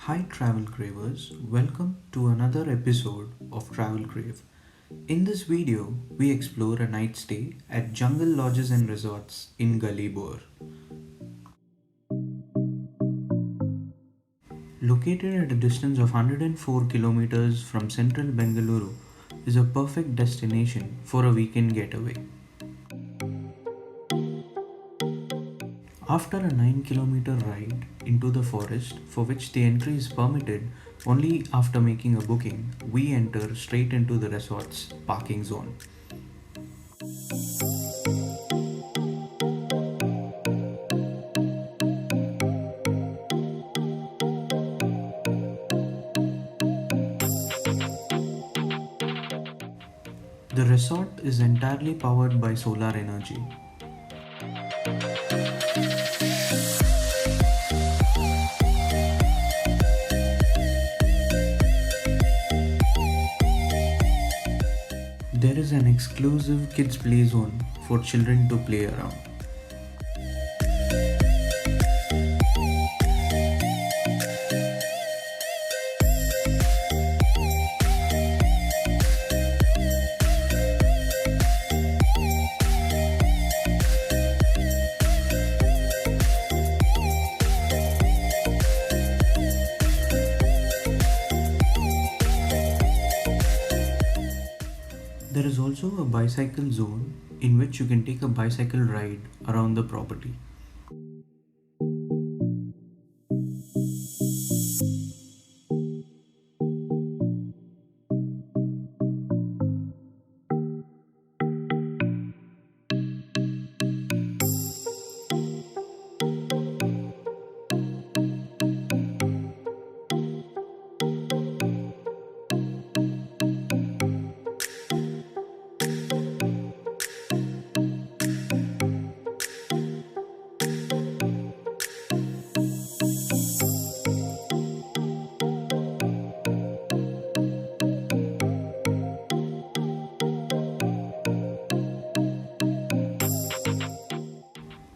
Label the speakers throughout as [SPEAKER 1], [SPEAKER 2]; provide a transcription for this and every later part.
[SPEAKER 1] Hi, travel cravers. Welcome to another episode of Travel Crave. In this video, we explore a night stay at Jungle Lodges and Resorts in Galibore. Located at a distance of 104 kilometers from central Bengaluru, is a perfect destination for a weekend getaway. After a 9-kilometer ride into the forest, for which the entry is permitted only after making a booking, we enter straight into the resort's parking zone. The resort is entirely powered by solar energy. There is an exclusive kids play zone for children to play around. There is also a bicycle zone in which you can take a bicycle ride around the property.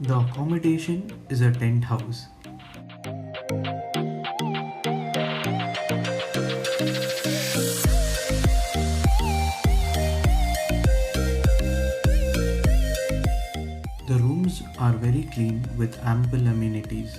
[SPEAKER 1] The accommodation is a tent house. The rooms are very clean with ample amenities.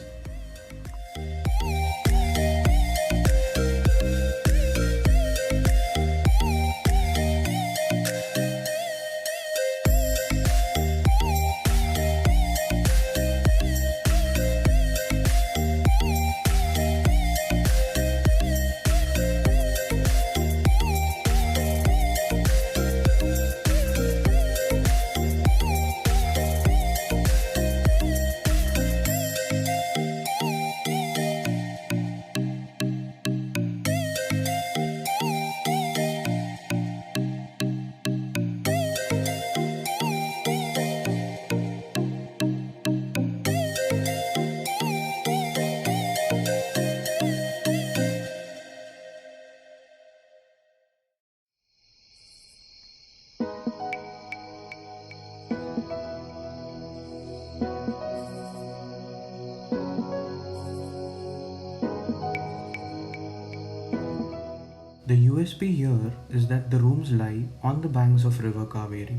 [SPEAKER 1] The USP here is that the rooms lie on the banks of river Cauvery.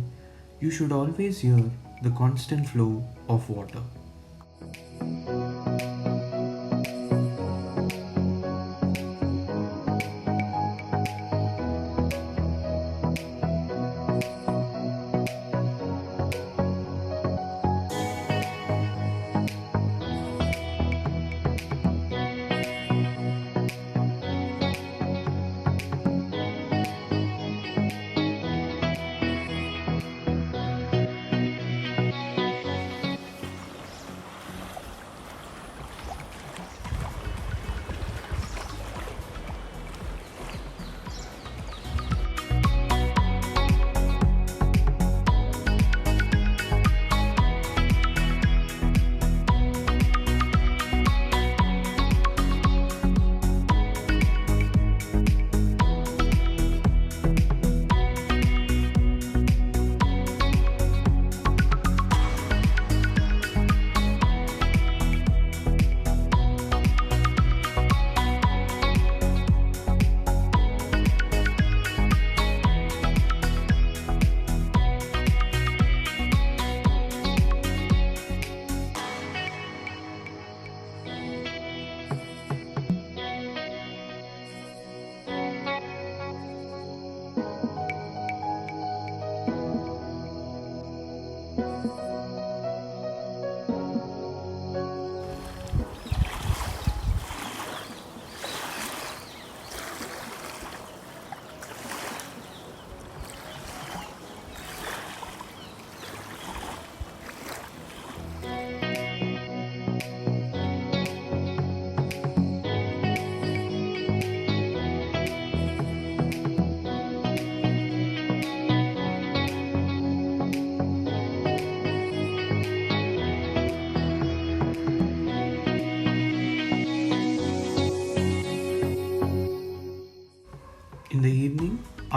[SPEAKER 1] You should always hear the constant flow of water.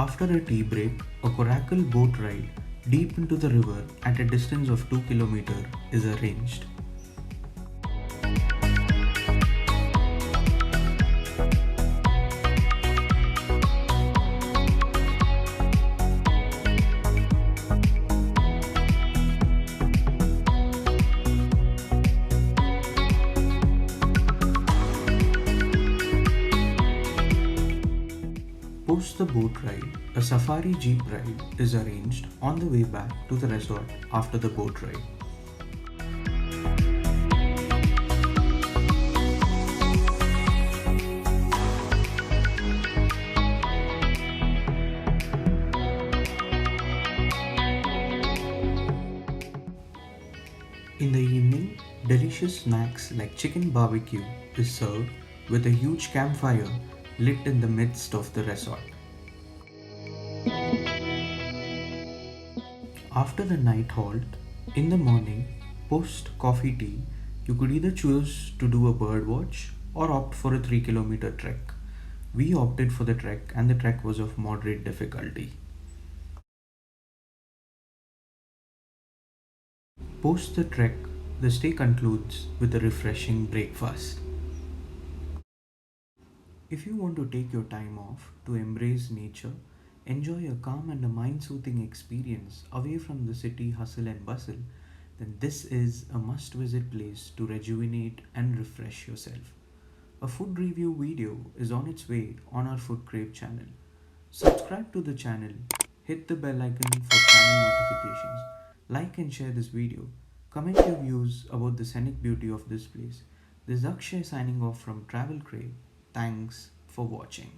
[SPEAKER 1] After a tea break, a coracle boat ride deep into the river at a distance of 2 km is arranged. Post the boat ride, a safari jeep ride is arranged on the way back to the resort after the boat ride. In the evening, delicious snacks like chicken barbecue is served with a huge campfire lit in the midst of the resort. After the night halt, in the morning, post coffee tea, you could either choose to do a bird watch or opt for a 3 km trek. We opted for the trek, and the trek was of moderate difficulty. Post the trek, the stay concludes with a refreshing breakfast. If you want to take your time off to embrace nature, enjoy a calm and a mind soothing experience away from the city hustle and bustle, then this is a must visit place to rejuvenate and refresh yourself. A food review video is on its way on our Food Crave channel. Subscribe to the channel, hit the bell icon for channel notifications, like and share this video, comment your views about the scenic beauty of this place. This is Akshay signing off from Travel Crave. Thanks for watching.